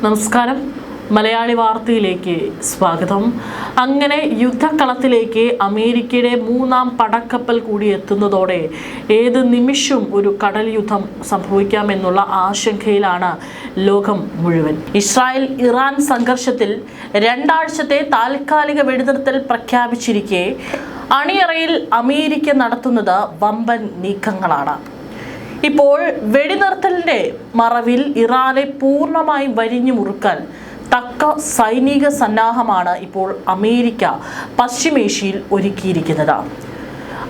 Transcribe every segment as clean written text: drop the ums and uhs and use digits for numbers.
നമസ്കാരം. മലയാളി വാർത്തയിലേക്ക് സ്വാഗതം. അങ്ങനെ യുദ്ധക്കളത്തിലേക്ക് അമേരിക്കയുടെ മൂന്നാം പടക്കപ്പൽ കൂടി എത്തുന്നതോടെ ഏത് നിമിഷവും ഒരു കടൽ യുദ്ധം സംഭവിക്കാമെന്നുള്ള ആശങ്കയിലാണ് ലോകം മുഴുവൻ. ഇസ്രായേൽ ഇറാൻ സംഘർഷത്തിൽ 2 ആഴ്ചത്തെ താൽക്കാലിക വെടിനിർത്തൽ പ്രഖ്യാപിച്ചിരിക്കെ അണിയറയിൽ അമേരിക്ക നടത്തുന്നത് വമ്പൻ നീക്കങ്ങളാണ്. ഇപ്പോൾ വെടിനിർത്തലിന്റെ മറവിൽ ഇറാനെ പൂർണ്ണമായും വരിഞ്ഞു മുറുക്കാൻ തക്ക സൈനിക സന്നാഹമാണ് ഇപ്പോൾ അമേരിക്ക പശ്ചിമേഷ്യയിൽ ഒരുക്കിയിരിക്കുന്നത്.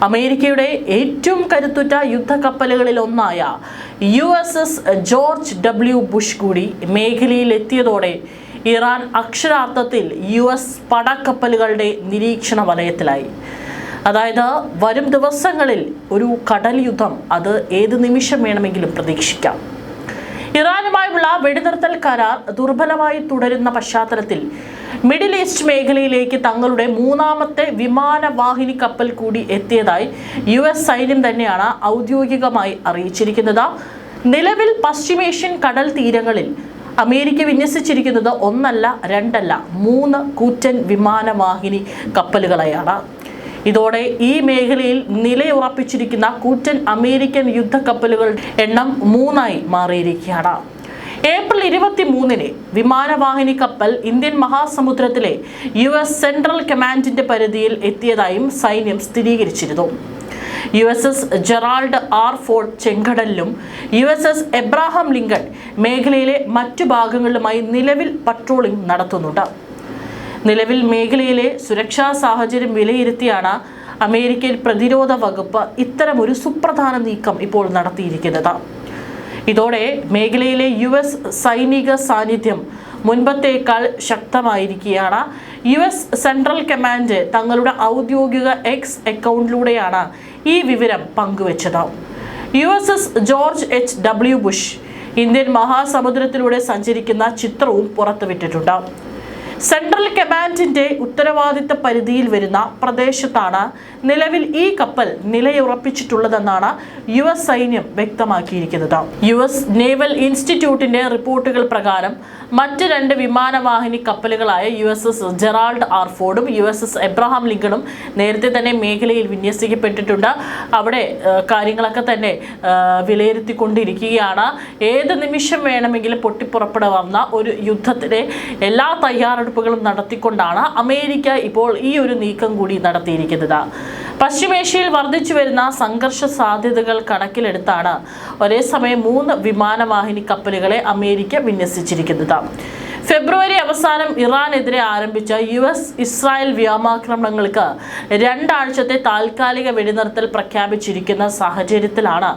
അമേരിക്കയുടെ ഏറ്റവും കരുത്തുറ്റ യുദ്ധക്കപ്പലുകളിൽ ഒന്നായ USS ജോർജ് W. ബുഷ് കൂടി മേഖലയിൽ എത്തിയതോടെ ഇറാൻ അക്ഷരാർത്ഥത്തിൽ US പടക്കപ്പലുകളുടെ നിരീക്ഷണ വലയത്തിലായി. അതായത് വരും ദിവസങ്ങളിൽ ഒരു കടൽ യുദ്ധം അത് ഏത് നിമിഷം വേണമെങ്കിലും പ്രതീക്ഷിക്കാം. ഇറാനുമായുള്ള വെടിനിർത്തൽ കരാർ ദുർബലമായി തുടരുന്ന പശ്ചാത്തലത്തിൽ മിഡിൽ ഈസ്റ്റ് മേഖലയിലേക്ക് തങ്ങളുടെ മൂന്നാമത്തെ വിമാനവാഹിനി കപ്പൽ കൂടി എത്തിയതായി US സൈന്യം തന്നെയാണ് ഔദ്യോഗികമായി അറിയിച്ചിരിക്കുന്നത്. നിലവിൽ പശ്ചിമേഷ്യൻ കടൽ തീരങ്ങളിൽ അമേരിക്ക വിന്യസിച്ചിരിക്കുന്നത് 1 അല്ല 2 അല്ല 3 കൂറ്റൻ വിമാനവാഹിനി കപ്പലുകളെയാണ്. ഇതോടെ ഈ മേഖലയിൽ നിലയുറപ്പിച്ചിരിക്കുന്ന കൂറ്റൻ അമേരിക്കൻ യുദ്ധക്കപ്പലുകളുടെ എണ്ണം 3ആയി മാറിയിരിക്കുകയാണ്. ഏപ്രിൽ 23-ന് വിമാനവാഹിനി കപ്പൽ ഇന്ത്യൻ മഹാസമുദ്രത്തിലെ US സെൻട്രൽ കമാൻഡിന്റെ പരിധിയിൽ എത്തിയതായും സൈന്യം സ്ഥിരീകരിച്ചിരുന്നു. USS Gerald R. ഫോർഡ് ചെങ്കടലിലും USS എബ്രഹാം ലിങ്കൺ മേഖലയിലെ മറ്റു ഭാഗങ്ങളിലുമായി നിലവിൽ പട്രോളിംഗ് നടത്തുന്നുണ്ട്. നിലവിൽ മേഖലയിലെ സുരക്ഷാ സാഹചര്യം വിലയിരുത്തിയാണ് അമേരിക്കൻ പ്രതിരോധ വകുപ്പ് ഇത്തരമൊരു സുപ്രധാന നീക്കം ഇപ്പോൾ നടത്തിയിരിക്കുന്നത്. ഇതോടെ മേഖലയിലെ US സൈനിക സാന്നിധ്യം മുൻപത്തേക്കാൾ ശക്തമായിരിക്കുകയാണ്. US സെൻട്രൽ കമാൻഡ് തങ്ങളുടെ ഔദ്യോഗിക X അക്കൗണ്ടിലൂടെയാണ് ഈ വിവരം പങ്കുവച്ചത്. USS George W. Bush Indian മഹാസമുദ്രത്തിലൂടെ സഞ്ചരിക്കുന്ന ചിത്രവും പുറത്തുവിട്ടിട്ടുണ്ട്. സെൻട്രൽ കമാൻഡിന്റെ ഉത്തരവാദിത്ത പരിധിയിൽ വരുന്ന പ്രദേശത്താണ് നിലവിൽ ഈ കപ്പൽ നിലയുറപ്പിച്ചിട്ടുള്ളതെന്നാണ് US സൈന്യം വ്യക്തമാക്കിയിരിക്കുന്നത്. US നേവൽ ഇൻസ്റ്റിറ്റ്യൂട്ടിന്റെ റിപ്പോർട്ടുകൾ പ്രകാരം മറ്റ് 2 വിമാനവാഹിനി കപ്പലുകളായ USS ജെറാൾഡ് R. ഫോർഡും USS എബ്രഹാം ലിങ്കണും നേരത്തെ തന്നെ മേഖലയിൽ വിന്യസിക്കപ്പെട്ടിട്ടുണ്ട്. അവിടെ കാര്യങ്ങളൊക്കെ തന്നെ വിലയിരുത്തിക്കൊണ്ടിരിക്കുകയാണ്. ഏത് നിമിഷം വേണമെങ്കിലും പൊട്ടിപ്പുറപ്പെടാവുന്ന ഒരു യുദ്ധത്തിന് എല്ലാ തയ്യാറെടുപ്പുകളും നടത്തിക്കൊണ്ടാണ് അമേരിക്ക ഇപ്പോൾ ഈ ഒരു നീക്കം കൂടി നടത്തിയിരിക്കുന്നത്. പശ്ചിമേഷ്യയിൽ വർദ്ധിച്ചു വരുന്ന സംഘർഷ സാധ്യതകൾ കണക്കിലെടുത്താണ് ഒരേ സമയം 3 വിമാനവാഹിനി കപ്പലുകളെ അമേരിക്ക വിന്യസിച്ചിരിക്കുന്നത്. ഫെബ്രുവരി അവസാനം ഇറാനെതിരെ ആരംഭിച്ച US ഇസ്രായേൽ വ്യോമാക്രമണങ്ങൾക്ക് 2 ആഴ്ചത്തെ താൽക്കാലിക വെടിനിർത്തൽ പ്രഖ്യാപിച്ചിരിക്കുന്ന സാഹചര്യത്തിലാണ്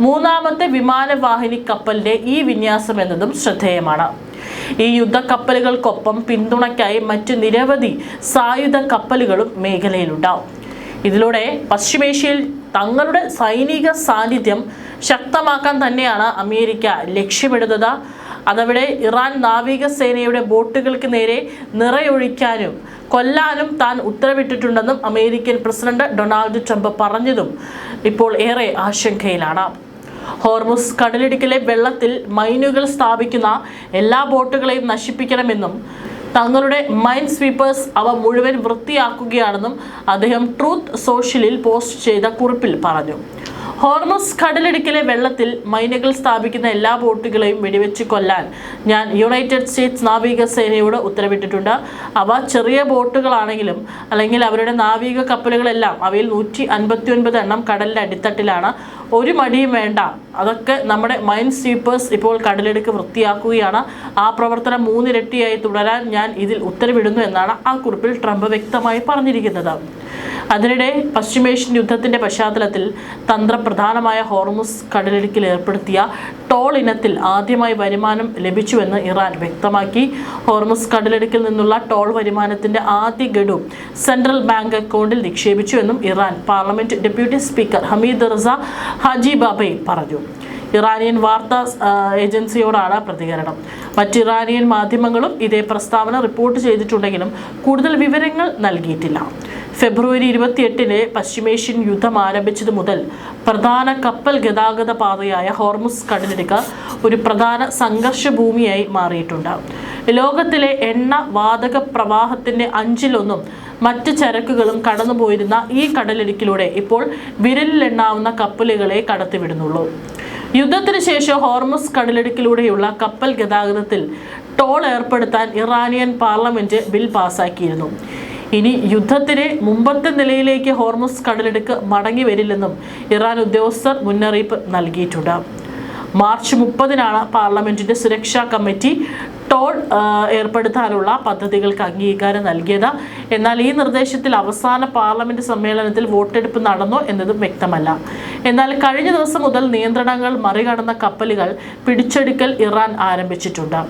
മൂന്നാമത്തെ വിമാനവാഹിനി കപ്പലിന്റെ ഈ വിന്യാസം എന്നതും ശ്രദ്ധേയമാണ്. ഈ യുദ്ധക്കപ്പലുകൾക്കൊപ്പം പിന്തുണയ്ക്കായി മറ്റ് നിരവധി സായുധ കപ്പലുകളും മേഖലയിലുണ്ടാവും. ഇതിലൂടെ പശ്ചിമേഷ്യയിൽ തങ്ങളുടെ സൈനിക സാന്നിധ്യം ശക്തമാക്കാൻ തന്നെയാണ് അമേരിക്ക ലക്ഷ്യമിടുന്നത്. അതവിടെ ഇറാൻ നാവികസേനയുടെ ബോട്ടുകൾക്ക് നേരെ നിറയൊഴിക്കാനും കൊല്ലാനും താൻ ഉത്തരവിട്ടിട്ടുണ്ടെന്നും അമേരിക്കൻ പ്രസിഡന്റ് ഡൊണാൾഡ് ട്രംപ് പറഞ്ഞതും ഇപ്പോൾ ഏറെ ആശങ്കയിലാണ്. ഹോർമുസ് കടലിടുക്കിലെ വെള്ളത്തിൽ മൈനുകൾ സ്ഥാപിക്കുന്ന എല്ലാ ബോട്ടുകളെയും നശിപ്പിക്കണമെന്നും തങ്ങളുടെ മൈൻ സ്വീപ്പേഴ്സ് അവ മുഴുവൻ വൃത്തിയാക്കുകയാണെന്നും അദ്ദേഹം ട്രൂത്ത് സോഷ്യലിൽ പോസ്റ്റ് ചെയ്ത കുറിപ്പിൽ പറഞ്ഞു. ഹോർമുസ് കടലിടുക്കിലെ വെള്ളത്തിൽ മൈനുകൾ സ്ഥാപിക്കുന്ന എല്ലാ ബോട്ടുകളെയും വെടിവെച്ച് കൊല്ലാൻ ഞാൻ യുണൈറ്റഡ് സ്റ്റേറ്റ്സ് നാവികസേനയോട് ഉത്തരവിട്ടിട്ടുണ്ട്. അവ ചെറിയ ബോട്ടുകളാണെങ്കിലും അല്ലെങ്കിൽ അവരുടെ നാവിക കപ്പലുകളെല്ലാം അവയിൽ 159 എണ്ണം കടലിൻ്റെ അടിത്തട്ടിലാണ്. ഒരു മടിയും വേണ്ട. അതൊക്കെ നമ്മുടെ മൈൻ സ്വീപ്പേഴ്സ് ഇപ്പോൾ കടലിടുക്ക് വൃത്തിയാക്കുകയാണ്. ആ പ്രവർത്തനം 3 ഇരട്ടിയായി തുടരാൻ ഞാൻ ഇതിൽ ഉത്തരവിടുന്നു എന്നാണ് ആ കുറിപ്പിൽ ട്രംപ് വ്യക്തമായി പറഞ്ഞിരിക്കുന്നത്. അതിനിടെ പശ്ചിമേഷ്യൻ യുദ്ധത്തിന്റെ പശ്ചാത്തലത്തിൽ തന്ത്രപ്രധാനമായ ഹോർമുസ് കടലിടുക്കിൽ ഏർപ്പെടുത്തിയ ടോൾ ഇനത്തിൽ ആദ്യമായി വരുമാനം ലഭിച്ചുവെന്ന് ഇറാൻ വ്യക്തമാക്കി. ഹോർമുസ് കടലിടുക്കിൽ നിന്നുള്ള ടോൾ വരുമാനത്തിന്റെ ആദ്യ ഗഡു സെൻട്രൽ ബാങ്ക് അക്കൗണ്ടിൽ നിക്ഷേപിച്ചുവെന്നും Iran parliament deputy speaker Hamid Reza Haji Babaei പറഞ്ഞു. ഇറാനിയൻ വാർത്താ ഏജൻസിയോടാണ് പ്രതികരണം. മറ്റ് ഇറാനിയൻ മാധ്യമങ്ങളും ഇതേ പ്രസ്താവന റിപ്പോർട്ട് ചെയ്തിട്ടുണ്ടെങ്കിലും കൂടുതൽ വിവരങ്ങൾ നൽകിയിട്ടില്ല. ഫെബ്രുവരി 28 പശ്ചിമേഷ്യൻ യുദ്ധം ആരംഭിച്ചതു മുതൽ പ്രധാന കപ്പൽ ഗതാഗത പാതയായ ഹോർമുസ് കടലിടുക്ക് ഒരു പ്രധാന സംഘർഷ ഭൂമിയായി മാറിയിട്ടുണ്ട്. ലോകത്തിലെ എണ്ണ വാതക പ്രവാഹത്തിന്റെ 1/5 മറ്റ് ചരക്കുകളും കടന്നുപോയിരുന്ന ഈ കടലിടുക്കിലൂടെ ഇപ്പോൾ വിരലിലെണ്ണാവുന്ന കപ്പലുകളെ കടത്തിവിടുന്നുള്ളൂ. യുദ്ധത്തിന് ശേഷം ഹോർമുസ് കടലിടുക്കിലൂടെയുള്ള കപ്പൽ ഗതാഗതത്തിൽ ടോൾ ഏർപ്പെടുത്താൻ ഇറാനിയൻ പാർലമെന്റ് ബിൽ പാസാക്കിയിരുന്നു. ഇനി യുദ്ധത്തിന് മുമ്പത്തെ നിലയിലേക്ക് ഹോർമുസ് കടലിടുക്ക് മടങ്ങി വരില്ലെന്നും ഇറാൻ ഉദ്യോഗസ്ഥർ മുന്നറിയിപ്പ് നൽകിയിട്ടുണ്ട്. മാർച്ച് 30 പാർലമെന്റിന്റെ സുരക്ഷാ കമ്മിറ്റി ടോൾ ഏർപ്പെടുത്താനുള്ള പദ്ധതികൾക്ക് അംഗീകാരം നൽകിയത്. എന്നാൽ ഈ നിർദ്ദേശത്തിൽ അവസാന പാർലമെന്റ് സമ്മേളനത്തിൽ വോട്ടെടുപ്പ് നടന്നോ എന്നതും വ്യക്തമല്ല. എന്നാൽ കഴിഞ്ഞ ദിവസം മുതൽ നിയന്ത്രണങ്ങൾ മറികടന്ന കപ്പലുകൾ പിടിച്ചെടുക്കൽ ഇറാൻ ആരംഭിച്ചിട്ടുണ്ട്.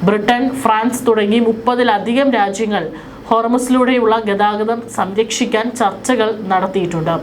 ബ്രിട്ടൻ, ഫ്രാൻസ് തുടങ്ങി 30-ലധികം രാജ്യങ്ങൾ ഹോർമുസിലൂടെയുള്ള ഗതാഗതം സംരക്ഷിക്കാൻ ചർച്ചകൾ നടത്തിയിട്ടുണ്ട്.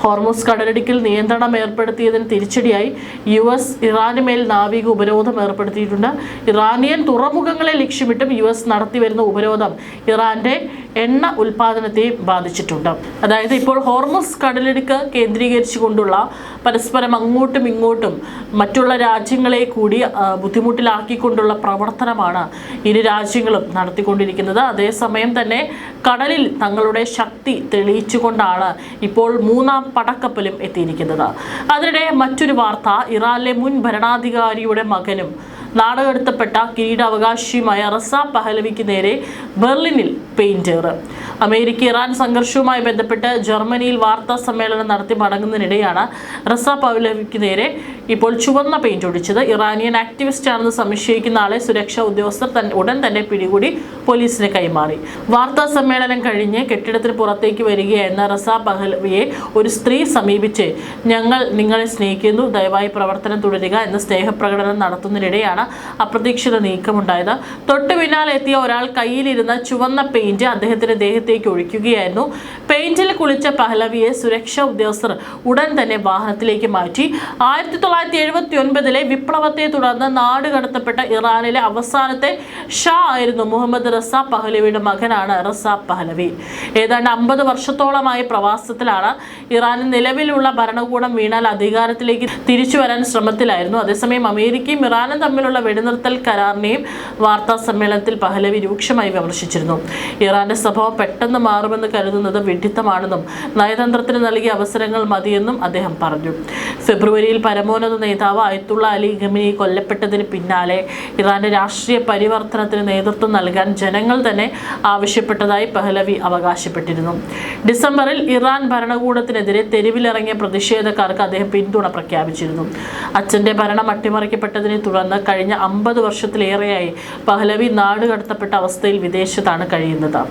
ഹോർമുസ് കടലിടുക്കിൽ നിയന്ത്രണം ഏർപ്പെടുത്തിയതിന് തിരിച്ചടിയായി US ഇറാന് മേൽ നാവിക ഉപരോധം ഏർപ്പെടുത്തിയിട്ടുണ്ട്. ഇറാനിയൻ തുറമുഖങ്ങളെ ലക്ഷ്യമിട്ടും US നടത്തിവരുന്ന ഉപരോധം ഇറാന്റെ എണ്ണ ഉൽപാദനത്തെയും ബാധിച്ചിട്ടുണ്ട്. അതായത് ഇപ്പോൾ ഹോർമുസ് കടലിടുക്ക് കേന്ദ്രീകരിച്ചുകൊണ്ടുള്ള പരസ്പരം അങ്ങോട്ടും ഇങ്ങോട്ടും മറ്റുള്ള രാജ്യങ്ങളെ കൂടി ബുദ്ധിമുട്ടിലാക്കിക്കൊണ്ടുള്ള പ്രവർത്തനമാണ് ഇരു രാജ്യങ്ങളും നടത്തിക്കൊണ്ടിരിക്കുന്നത്. അതേസമയം തന്നെ കടലിൽ തങ്ങളുടെ ശക്തി തെളിയിച്ചുകൊണ്ടാണ് ഇപ്പോൾ 3ാം പടക്കപ്പലും എത്തിയിരിക്കുന്നത്. അതിനിടെ മറ്റൊരു വാർത്ത, ഇറാനിലെ മുൻ ഭരണാധികാരിയുടെ മകനും നാടുകടത്തപ്പെട്ട കിരീടാവകാശിയുമായ റസ പഹലവിക്ക് നേരെ ബെർലിനിൽ പെയിന്റർ. അമേരിക്ക ഇറാൻ സംഘർഷവുമായി ബന്ധപ്പെട്ട് ജർമ്മനിയിൽ വാർത്താ സമ്മേളനം നടത്തി മടങ്ങുന്നതിനിടെയാണ് റസ പഹലവിക്ക് നേരെ ഇപ്പോൾ ചുവന്ന പെയിന്റ് ഒടിച്ചത്. ഇറാനിയൻ ആക്ടിവിസ്റ്റ് ആണെന്ന് സംശയിക്കുന്ന ആളെ സുരക്ഷാ ഉദ്യോഗസ്ഥർ ഉടൻ തന്നെ പിടികൂടി പോലീസിന് കൈമാറി. വാർത്താ സമ്മേളനം കഴിഞ്ഞ് കെട്ടിടത്തിന് പുറത്തേക്ക് വരികയായിരുന്ന റസ പഹലവിയെ ഒരു സ്ത്രീ സമീപിച്ച് ഞങ്ങൾ നിങ്ങളെ സ്നേഹിക്കുന്നു, ദയവായി പ്രവർത്തനം തുടരുക എന്ന സ്നേഹപ്രകടനം നടത്തുന്നതിനിടെയാണ് അപ്രതീക്ഷിത നീക്കമുണ്ടായത്. തൊട്ടു പിന്നാലെ എത്തിയ ഒരാൾ കയ്യിലിരുന്ന ചുവന്ന പെയിന്റ് അദ്ദേഹത്തിന്റെ ദേഹത്തേക്ക് ഒഴിക്കുകയായിരുന്നു. പെയിന്റിൽ കുളിച്ച പഹലവിയെ സുരക്ഷാ ഉദ്യോഗസ്ഥർ ഉടൻ തന്നെ വാഹനത്തിലേക്ക് മാറ്റി. 1979 വിപ്ലവത്തെ തുടർന്ന് നാടുകടത്തപ്പെട്ട ഇറാനിലെ അവസാനത്തെ ഷാ ആയിരുന്നു മുഹമ്മദ് റസ പഹലവിയുടെ മകനാണ് റസ പഹലവി. ഏതാണ്ട് 50 വർഷത്തോളമായി പ്രവാസത്തിലാണ്. ഇറാനിൽ നിലവിലുള്ള ഭരണകൂടം വീണാൽ അധികാരത്തിലേക്ക് തിരിച്ചു വരാൻ ശ്രമത്തിലായിരുന്നു. അതേസമയം അമേരിക്കയും ഇറാനും തമ്മിലുള്ള വെടിനിർത്തൽ കരാറിനെയും വാർത്താ സമ്മേളനത്തിൽ പഹലവി രൂക്ഷമായി വിമർശിച്ചിരുന്നു. ഇറാന്റെ സ്വഭാവം പെട്ടെന്ന് മാറുമെന്ന് കരുതുന്നത് വിഡ്ഢിത്തമാണെന്നും നയതന്ത്രത്തിന് നൽകിയ അവസരങ്ങൾ മതിയെന്നും അദ്ദേഹം പറഞ്ഞു. ഫെബ്രുവരിയിൽ പരമോന്നത നേതാവ് അയത്തുള്ള അലി ഖമേനി കൊല്ലപ്പെട്ടതിന് പിന്നാലെ ഇറാന്റെ രാഷ്ട്രീയ പരിവർത്തനത്തിന് നേതൃത്വം നൽകാൻ ജനങ്ങൾ തന്നെ ആവശ്യപ്പെട്ടതായി പഹലവി അവകാശപ്പെട്ടിരുന്നു. ഡിസംബറിൽ ഇറാൻ ഭരണകൂടത്തിനെതിരെ തെരുവിലിറങ്ങിയ പ്രതിഷേധക്കാർക്ക് അദ്ദേഹം പിന്തുണ പ്രഖ്യാപിച്ചിരുന്നു. അച്ഛന്റെ ഭരണം അട്ടിമറിക്കപ്പെട്ടതിനെ തുടർന്ന് കഴിഞ്ഞ 50 വർഷത്തിലേറെയായി പഹലവി നാടുകടത്തപ്പെട്ട അവസ്ഥയിൽ വിദേശത്താണ് കഴിയുന്നത്.